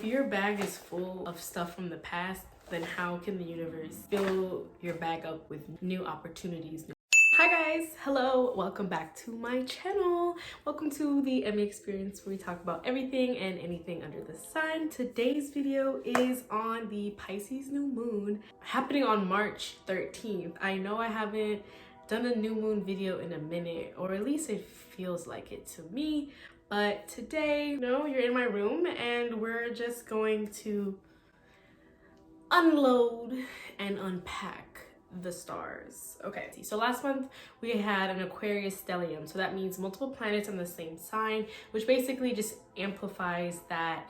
If your bag is full of stuff from the past, then how can the universe fill your bag up with new opportunities? Hi guys, hello, welcome back to my channel. Welcome to the Emmy experience, where we talk about everything and anything under the sun. Today's video is on the Pisces new moon happening on March 13th. I know I haven't done a new moon video in a minute, or at least it feels like it to me. But today, you're in my room and we're just going to unload and unpack the stars. Okay, so last month we had an Aquarius stellium. So that means multiple planets in the same sign, which basically just amplifies that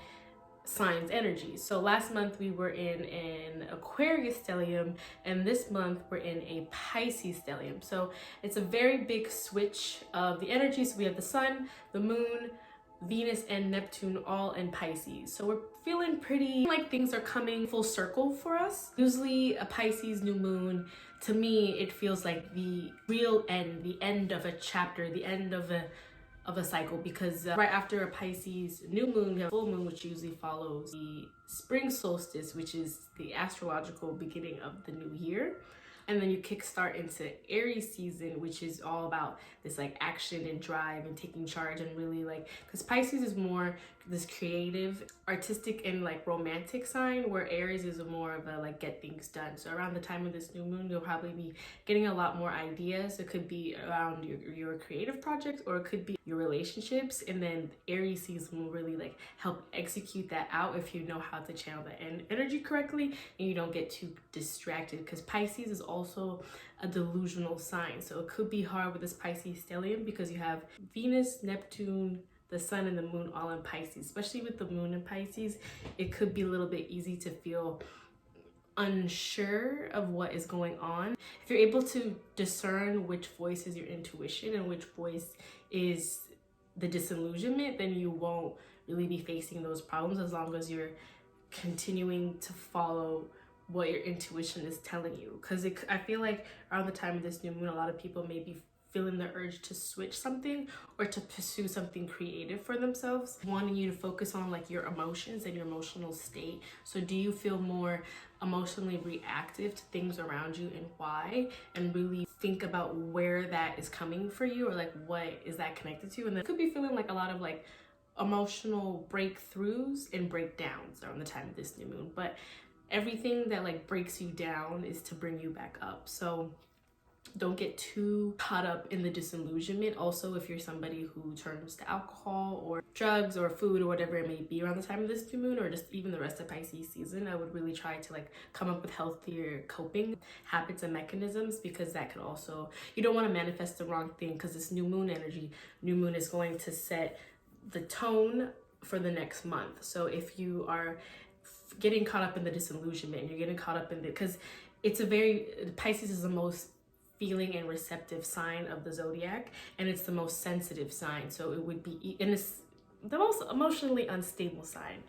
sign's energy. So last month we were in an Aquarius stellium, and this month we're in a Pisces stellium. So it's a very big switch of the energy. So we have the sun, the moon, Venus, and Neptune all in Pisces. So we're feeling pretty like things are coming full circle for us. Usually a Pisces new moon, to me, it feels like the real end, the end of a chapter, the end of a cycle, because right after a Pisces new moon, we have full moon, which usually follows the spring solstice, which is the astrological beginning of the new year. And then you kickstart into Aries season, which is all about this like action and drive and taking charge, and really like, because Pisces is more this creative, artistic, and like romantic sign, where Aries is more of a like get things done. So around the time of this new moon, you'll probably be getting a lot more ideas. It could be around your creative projects, or it could be your relationships. And then Aries season will really like help execute that out if you know how to channel the energy correctly and you don't get too distracted, because Pisces is also a delusional sign. So it could be hard with this Pisces stellium because you have Venus, Neptune, the sun, and the moon all in Pisces. Especially with the moon in Pisces, it could be a little bit easy to feel unsure of what is going on. If you're able to discern which voice is your intuition and which voice is the disillusionment, then you won't really be facing those problems, as long as you're continuing to follow what your intuition is telling you. Because I feel like around the time of this new moon, a lot of people may be feeling the urge to switch something or to pursue something creative for themselves, wanting you to focus on like your emotions and your emotional state. So do you feel more emotionally reactive to things around you, and why? And really think about where that is coming for you, or like what is that connected to. And then could be feeling like a lot of like emotional breakthroughs and breakdowns around the time of this new moon. But everything that like breaks you down is to bring you back up. So don't get too caught up in the disillusionment. Also, if you're somebody who turns to alcohol or drugs or food or whatever it may be around the time of this new moon, or just even the rest of Pisces season, I would really try to like come up with healthier coping habits and mechanisms, because that could also, you don't want to manifest the wrong thing, because this new moon energy, new moon is going to set the tone for the next month. So if you are getting caught up in the disillusionment, you're getting caught up in because Pisces is the most feeling and receptive sign of the zodiac, and it's the most sensitive sign. So it would be, and it's the most emotionally unstable sign.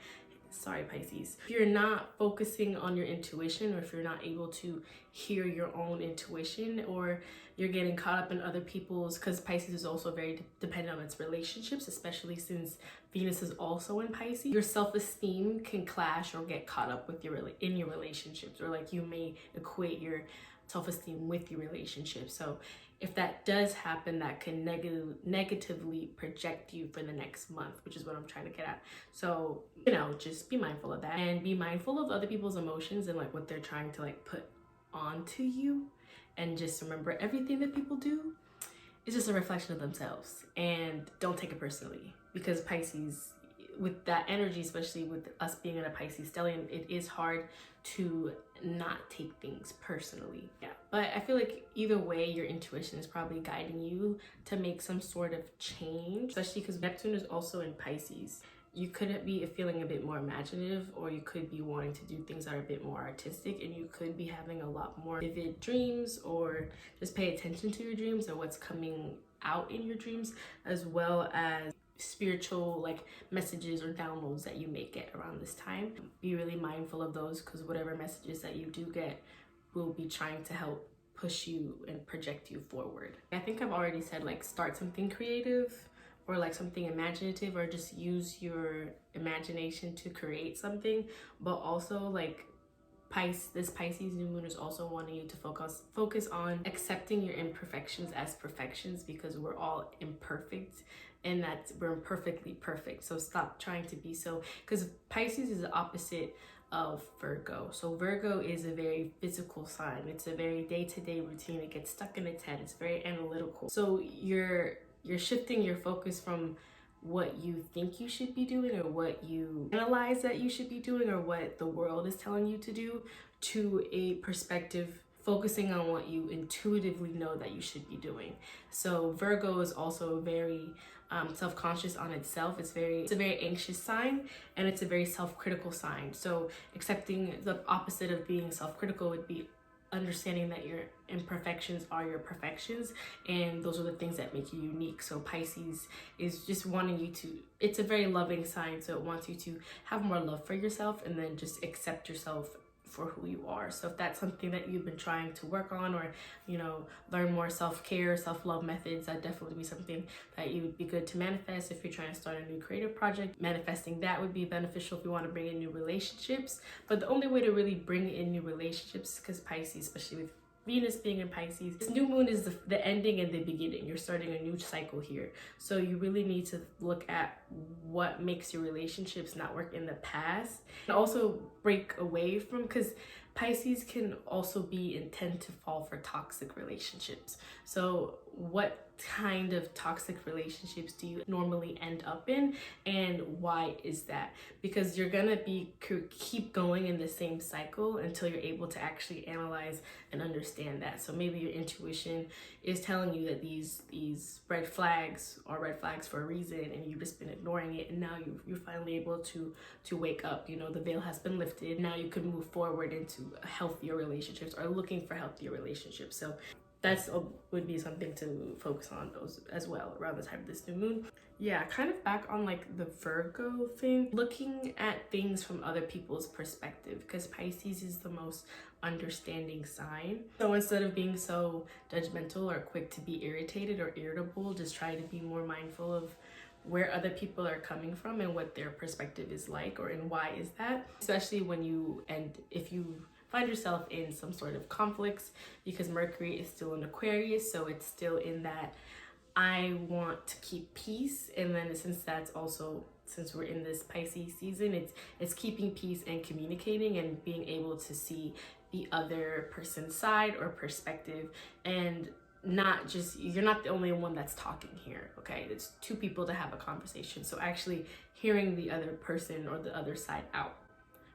Sorry, Pisces. If you're not focusing on your intuition, or if you're not able to hear your own intuition, or you're getting caught up in other people's, because Pisces is also very dependent on its relationships, especially since Venus is also in Pisces. Your self-esteem can clash or get caught up with your relationships, or like you may equate your self-esteem with your relationship. So if that does happen, that can negatively project you for the next month, which is what I'm trying to get at. So, just be mindful of that, and be mindful of other people's emotions and like what they're trying to like put onto you. And just remember, everything that people do is just a reflection of themselves, and don't take it personally, because Pisces, with that energy, especially with us being in a Pisces stellium, it is hard to not take things personally. Yeah, but I feel like either way, your intuition is probably guiding you to make some sort of change, especially because Neptune is also in Pisces. You could be feeling a bit more imaginative, or you could be wanting to do things that are a bit more artistic, and you could be having a lot more vivid dreams, or just pay attention to your dreams and what's coming out in your dreams, as well as spiritual like messages or downloads that you may get around this time. Be really mindful of those, because whatever messages that you do get will be trying to help push you and project you forward. I think I've already said like start something creative, or like something imaginative, or just use your imagination to create something. But also like this Pisces new moon is also wanting you to focus on accepting your imperfections as perfections, because we're all imperfect and that we're imperfectly perfect. So stop trying to be so, because Pisces is the opposite of Virgo. So Virgo is a very physical sign. It's a very day-to-day routine. It gets stuck in its head. It's very analytical. So you're shifting your focus from what you think you should be doing, or what you analyze that you should be doing, or what the world is telling you to do, to a perspective focusing on what you intuitively know that you should be doing. So Virgo is also very self-conscious on itself. It's a very anxious sign, and it's a very self-critical sign. So accepting the opposite of being self-critical would be understanding that your imperfections are your perfections, and those are the things that make you unique. So Pisces is just wanting you to, it's a very loving sign, so it wants you to have more love for yourself and then just accept yourself for who you are. So if that's something that you've been trying to work on, or learn more self-care, self-love methods, that definitely be something that you would be good to manifest. If you're trying to start a new creative project, manifesting that would be beneficial if you want to bring in new relationships. But the only way to really bring in new relationships, because Pisces, especially with Venus being in Pisces, this new moon is the ending and the beginning. You're starting a new cycle here. So you really need to look at what makes your relationships not work in the past, and also break away from, because Pisces can also tend to fall for toxic relationships. So what kind of toxic relationships do you normally end up in, and why is that? Because you're gonna keep going in the same cycle until you're able to actually analyze and understand that. So maybe your intuition is telling you that these red flags are red flags for a reason, and you've just been ignoring it, and now you're finally able to wake up. The veil has been lifted. Now you can move forward into healthier relationships, or looking for healthier relationships. So that's would be something to focus on those as well around the time of this new moon. Yeah, kind of back on like the Virgo thing, looking at things from other people's perspective, because Pisces is the most understanding sign. So instead of being so judgmental or quick to be irritated or irritable, just try to be more mindful of where other people are coming from and what their perspective is like, and why is that, especially if you find yourself in some sort of conflicts, because Mercury is still in Aquarius, so it's still in that I want to keep peace. And then since we're in this Pisces season, it's keeping peace and communicating and being able to see the other person's side or perspective, and you're not the only one that's talking here, okay? It's two people to have a conversation. So actually hearing the other person or the other side out,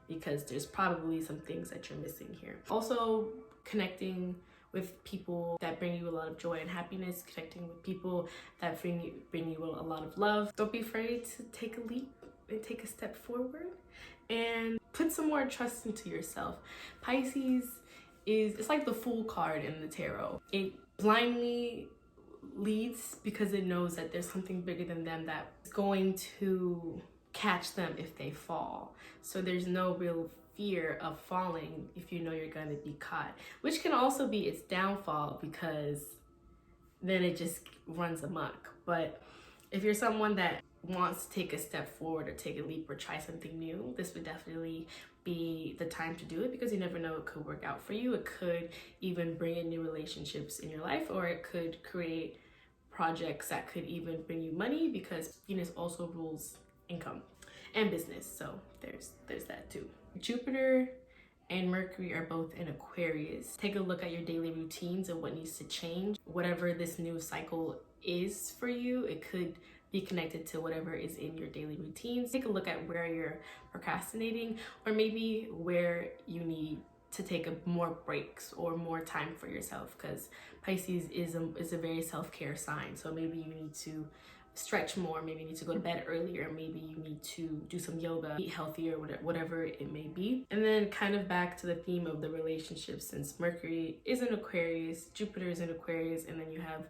because there's probably some things that you're missing here. Also, connecting with people that bring you a lot of joy and happiness, connecting with people that bring you a lot of love. Don't be afraid to take a leap and take a step forward and put some more trust into yourself. Pisces it's like the Fool card in the tarot. It blindly leads because it knows that there's something bigger than them that's going to catch them if they fall. So there's no real fear of falling if you know you're going to be caught, which can also be its downfall, because then it just runs amok. But if you're someone that wants to take a step forward or take a leap or try something new, this would definitely be the time to do it, because you never know, it could work out for you. It could even bring in new relationships in your life, or it could create projects that could even bring you money, because Venus also rules income and business. So there's that too. Jupiter and Mercury are both in Aquarius. Take a look at your daily routines and what needs to change. Whatever this new cycle is for you, it could be connected to whatever is in your daily routines. Take a look at where you're procrastinating, or maybe where you need to take more breaks or more time for yourself, because Pisces is a very self-care sign. So maybe you need to stretch more, maybe you need to go to bed earlier, maybe you need to do some yoga, eat healthier, whatever it may be. And then kind of back to the theme of the relationship, since Mercury is in Aquarius, Jupiter is in Aquarius, and then you have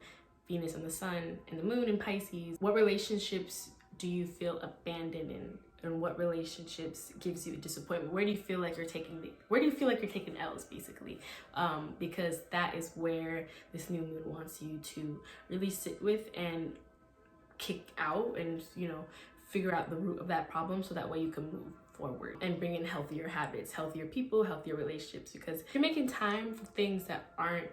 Venus and the Sun and the Moon in Pisces. What relationships do you feel abandoned in? And what relationships gives you disappointment? Where do you feel like you're taking L's, basically? Because that is where this new moon wants you to really sit with and kick out and, you know, figure out the root of that problem so that way you can move forward and bring in healthier habits, healthier people, healthier relationships. Because if you're making time for things that aren't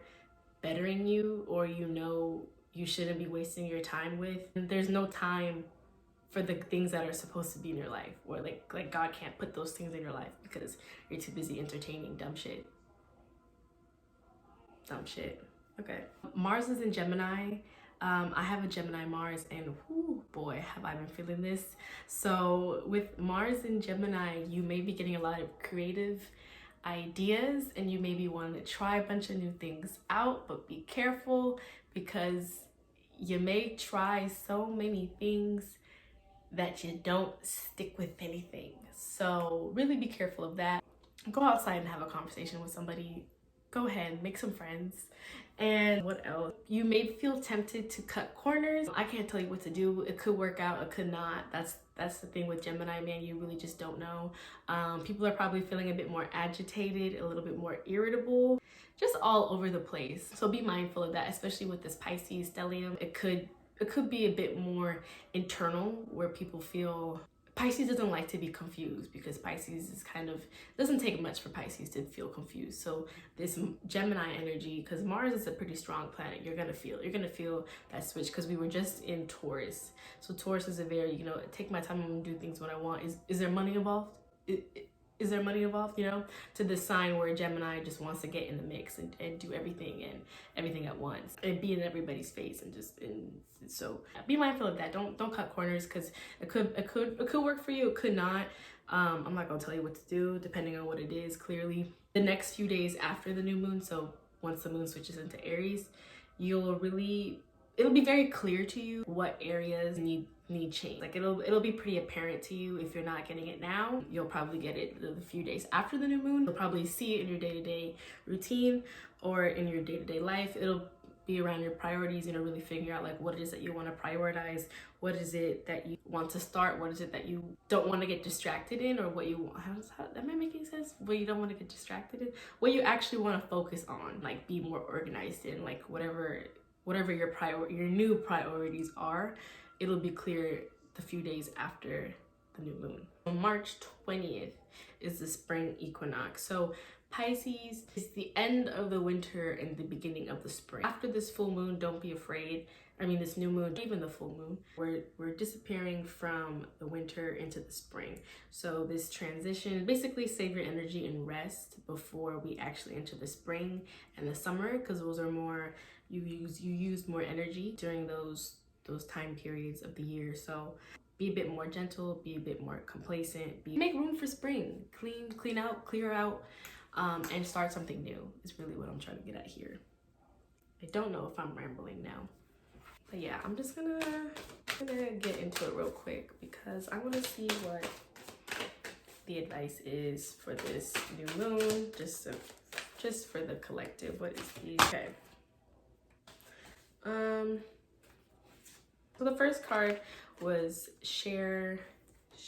bettering you, or you know you shouldn't be wasting your time with, there's no time for the things that are supposed to be in your life, or like God can't put those things in your life because you're too busy entertaining dumb shit. Okay. Mars is in Gemini. I have a Gemini Mars, and whoo, boy, have I been feeling this. So with Mars in Gemini, you may be getting a lot of creative ideas, and you may be wanting to try a bunch of new things out, but be careful because you may try so many things that you don't stick with anything. So really be careful of that. Go outside and have a conversation with somebody. Go ahead, make some friends. And what else? You may feel tempted to cut corners. I can't tell you what to do. It could work out, it could not. That's the thing with Gemini, man. You really just don't know. People are probably feeling a bit more agitated, a little bit more irritable, just all over the place. So be mindful of that, especially with this Pisces stellium. It could be a bit more internal, where people feel Pisces doesn't like to be confused, because Pisces is doesn't take much for Pisces to feel confused. So this Gemini energy, because Mars is a pretty strong planet, you're gonna feel that switch, because we were just in Taurus. So Taurus is a very, you know, take my time and do things when I want. Is there money involved? Is there money involved, you know, to this sign where Gemini just wants to get in the mix and do everything at once and be in everybody's face and so be mindful of that. Don't cut corners, because it could work for you, it could not. I'm not gonna tell you what to do depending on what it is. Clearly the next few days after the new moon, so once the moon switches into Aries, it'll be very clear to you what areas need change. Like it'll be pretty apparent to you. If you're not getting it now, you'll probably get it a few days after the new moon. You'll probably see it in your day-to-day routine or in your day-to-day life. It'll be around your priorities, you know, really figuring out like what it is that you want to prioritize, what is it that you want to start, what is it that you don't want to get distracted in, or what you want. How am I making sense? What you don't want to get distracted in, what you actually want to focus on, like be more organized in, like whatever your new priorities are. It'll be clear the few days after the new moon. On March 20th is the spring equinox. So Pisces is the end of the winter and the beginning of the spring. After this full moon, don't be afraid. I mean, this new moon, even the full moon, we're disappearing from the winter into the spring. So this transition, basically save your energy and rest before we actually enter the spring and the summer, because those are more, you use more energy during those time periods of the year. So be a bit more gentle, be a bit more complacent, make room for spring, clean out, clear out, and start something new is really what I'm trying to get at here. I don't know if I'm rambling now, but yeah, I'm just gonna get into it real quick because I want to see what the advice is for this new moon, just for the collective. What is the okay? So the first card was share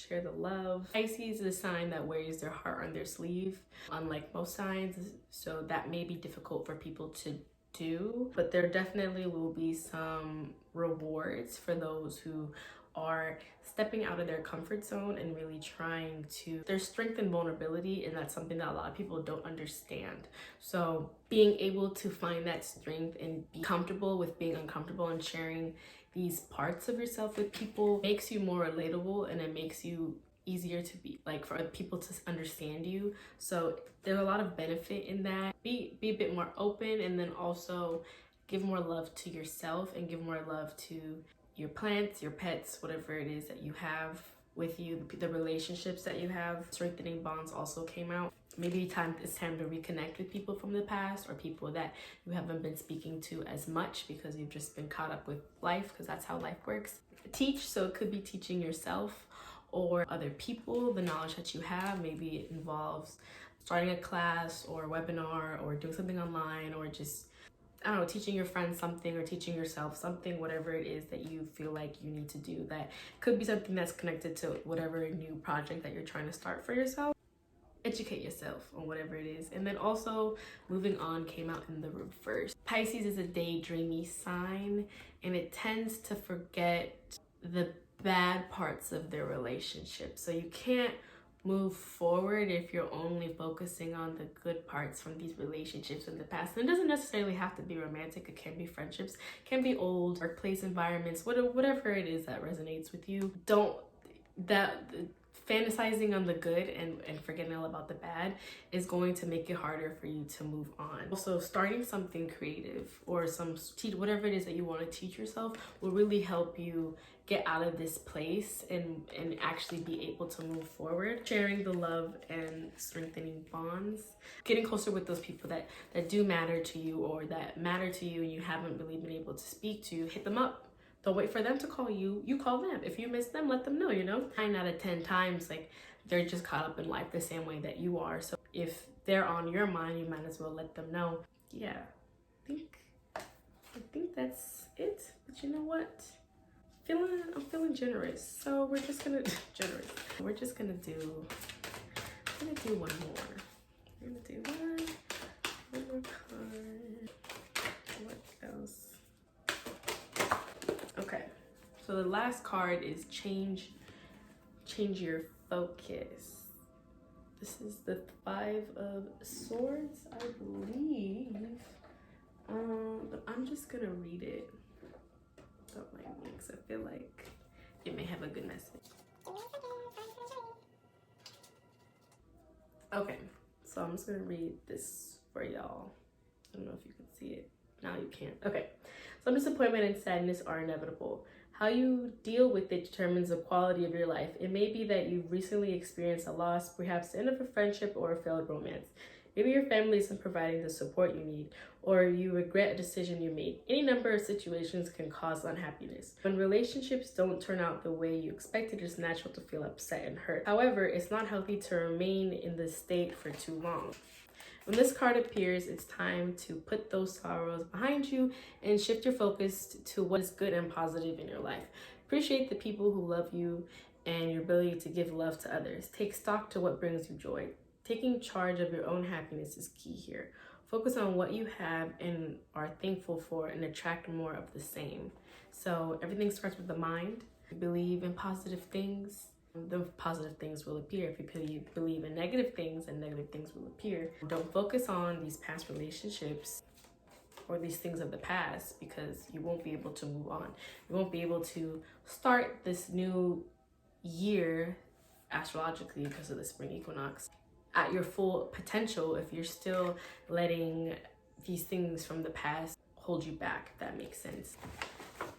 the love. Pisces is a sign that wears their heart on their sleeve, unlike most signs, so that may be difficult for people to do, but there definitely will be some rewards for those who are stepping out of their comfort zone and really trying to, there's strength and vulnerability, and that's something that a lot of people don't understand. So being able to find that strength and be comfortable with being uncomfortable and sharing these parts of yourself with people makes you more relatable, and it makes you easier to be, like, for people to understand you. So there's a lot of benefit in that. Be a bit more open, and then also give more love to yourself and give more love to your plants, your pets, whatever it is that you have with you, the relationships that you have. Strengthening bonds also came out. Maybe it's time to reconnect with people from the past, or people that you haven't been speaking to as much because you've just been caught up with life, because that's how life works. Teach, so it could be teaching yourself or other people the knowledge that you have. Maybe it involves starting a class or a webinar or doing something online, or just, I don't know, teaching your friends something or teaching yourself something, whatever it is that you feel like you need to do. That could be something that's connected to whatever new project that you're trying to start for yourself. Educate yourself on whatever it is. And then also moving on came out in the reverse. Pisces is a daydreamy sign, and it tends to forget the bad parts of their relationship. So you can't move forward if you're only focusing on the good parts from these relationships in the past. And it doesn't necessarily have to be romantic. It can be friendships, it can be old workplace environments, whatever it is that resonates with you. Fantasizing on the good and forgetting all about the bad is going to make it harder for you to move on. Also, starting something creative or whatever it is that you want to teach yourself will really help you get out of this place and actually be able to move forward. Sharing the love and strengthening bonds, getting closer with those people that do matter to you, or that matter to you and you haven't really been able to speak to. Hit them up. Don't wait for them to call you. You call them. If you miss them, let them know, 9 out of 10 times, like, they're just caught up in life the same way that you are. So if they're on your mind, you might as well let them know. Yeah, I think that's it. But you know what? I'm feeling generous. So we're just gonna We're just gonna do one more. We're gonna do one more card. What else? Okay, so the last card is change your focus. This is the 5 of Swords, I believe. But I'm just gonna read it. Don't mind me, because I feel like it may have a good message. Okay, so I'm just gonna read this for y'all. I don't know if you can see it. Now you can't. Okay. Some disappointment and sadness are inevitable. How you deal with it determines the quality of your life. It may be that you've recently experienced a loss, perhaps the end of a friendship or a failed romance. Maybe your family isn't providing the support you need, or you regret a decision you made. Any number of situations can cause unhappiness. When relationships don't turn out the way you expected, it's natural to feel upset and hurt. However, it's not healthy to remain in this state for too long. When this card appears, it's time to put those sorrows behind you and shift your focus to what is good and positive in your life. Appreciate the people who love you and your ability to give love to others. Take stock to what brings you joy. Taking charge of your own happiness is key here. Focus on what you have and are thankful for and attract more of the same. So everything starts with the mind. Believe in positive things, the positive things will appear. If you believe in negative things, then negative things will appear. Don't focus on these past relationships or these things of the past, because you won't be able to move on. You won't be able to start this new year astrologically, because of the spring equinox, at your full potential if you're still letting these things from the past hold you back, if that makes sense.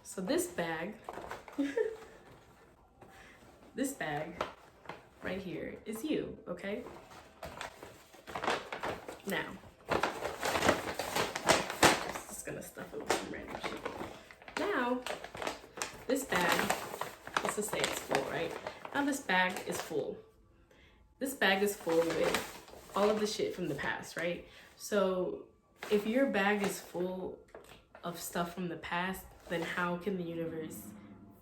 So this bag this bag right here is you, okay? Now, just gonna stuff it with some random shit. Now, this bag, let's just say it's full, right? Now this bag is full. This bag is full with all of the shit from the past, right? So if your bag is full of stuff from the past, then how can the universe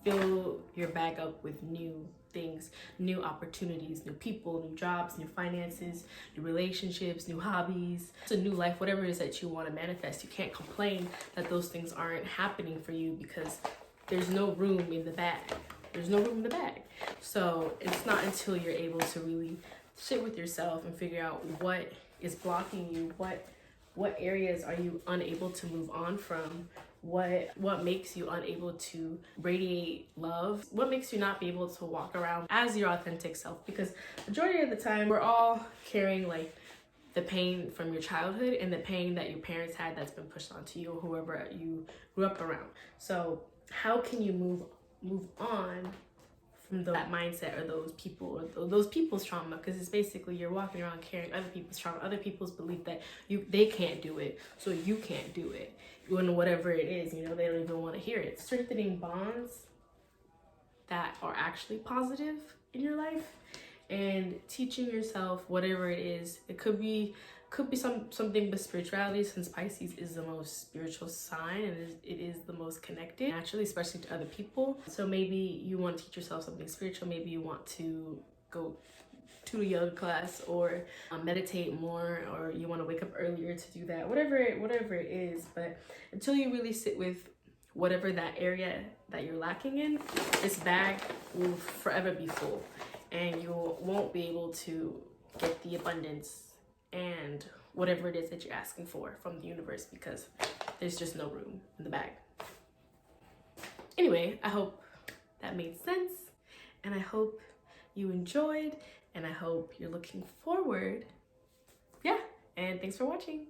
fill your bag up with new things, new opportunities, new people, new jobs, new finances, new relationships, new hobbies, it's a new life, whatever it is that you want to manifest? You can't complain that those things aren't happening for you, because there's no room in the bag. There's no room in the bag. So it's not until you're able to really sit with yourself and figure out what is blocking you, what areas are you unable to move on from, what makes you unable to radiate love, what makes you not be able to walk around as your authentic self. Because majority of the time we're all carrying like the pain from your childhood and the pain that your parents had that's been pushed onto you, or whoever you grew up around. So how can you move on from that mindset, or those people, or those people's trauma? Because it's basically you're walking around carrying other people's trauma, other people's belief that they can't do it, so you can't do it. When whatever it is, they don't even want to hear it. Strengthening bonds that are actually positive in your life, and teaching yourself whatever it is. It could be something with spirituality, since Pisces is the most spiritual sign and it is the most connected naturally, especially to other people. So maybe you want to teach yourself something spiritual. Maybe you want to go to a yoga class, or meditate more, or you want to wake up earlier to do that, whatever it is. But until you really sit with whatever that area that you're lacking in, this bag will forever be full, and you won't be able to get the abundance and whatever it is that you're asking for from the universe, because there's just no room in the bag. Anyway, I hope that made sense, and I hope you enjoyed, and I hope you're looking forward. Yeah, and thanks for watching.